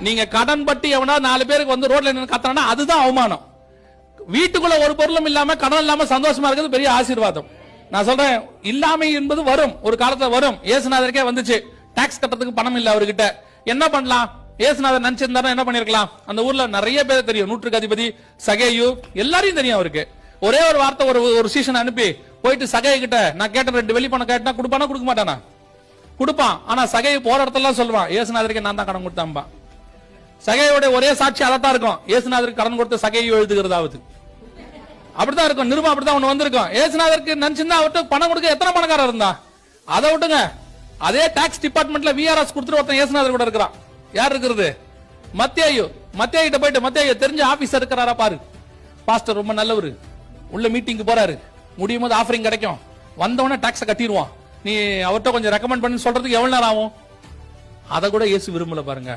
நீங்க கடன் பட்டி எவனா 4 பேருக்கு வந்து ரோட்ல நின்று கத்துறானா அதுதான் அவமானம். வீட்டுக்குள்ள ஒரு பொருளும் இல்லாம கடன் இல்லாம சந்தோஷமா இருக்கிறது பெரிய ஆசீர்வாதம். நான் சொல்றேன், இல்லாமை என்பது வரும், ஒரு காலத்துல வரும். இயேசுநாதருக்கே வந்துச்சு. டாக்ஸ் கட்டறதுக்கு பணம் இல்ல அவர்கிட்ட. என்ன பண்ணலாம்? இயேசுநாதர் நினைச்சிருந்தாரு என்ன பண்ணிருக்கலாம்? அந்த ஊர்ல நிறைய பேர் தெரியும், நூற்றுக்கு அதிபதி சகேயு எல்லாரையும் தெரியும் அவருக்கு. ஒரே ஒரு வார்த்தை ஒரு சீசன் அனுப்பி போயிட்டு சகை கிட்ட நான் கேட்ட 2 வெள்ளி பணம் கேட்டா கொடுப்பானா கொடுக்க மாட்டானா? கொடுப்பான். ஆனா சகை போற இடத்துல சொல்லுவான், இயேசுநாதருக்கு நான் தான் கடன் கொடுத்தாம்பா. சகையோட ஒரே சாட்சி அதான் இருக்கும், இயேசுநாதருக்கு கடன் கொடுத்த சகையை எழுதுகிறதாவது. அப்படித்தான் இருக்கும், நிருபம் அப்படித்தான் ஒண்ணு வந்திருக்கும். இயேசுநாதருக்கு நினைச்சிருந்தா அவர்கிட்ட பணம் கொடுக்க எத்தனை பணக்காரர் இருந்தா? அதை விட்டுங்க, அதே டாக்ஸ் டிபார்ட்மெண்ட்ல விஆர்எஸ் கொடுத்துட்டு ஒருத்தன் இயேசுநாதர் கூட இருக்கிறான். யார் இருக்கிறது? மத்தேயு. மத்தேயு கிட்ட போயிட்டு, மத்தேயு தெரிஞ்ச ஆபீசர் இருக்கிறாரா பாரு, பாஸ்டர் ரொம்ப நல்லவரு, உள்ள மீட்டிங்க்கு போறாரு, முடியும் போது ஆஃபரிங் கிடைக்கும், வந்தவொடனே டாக்ஸ் கட்டிடுவான், நீ அவர்கிட்ட கொஞ்சம் ரெக்கமெண்ட் பண்ணி சொல்றதுக்கு எவ்வளவு நேரம் ஆகும்? அதை கூட இயேசு விரும்பல பாருங்க.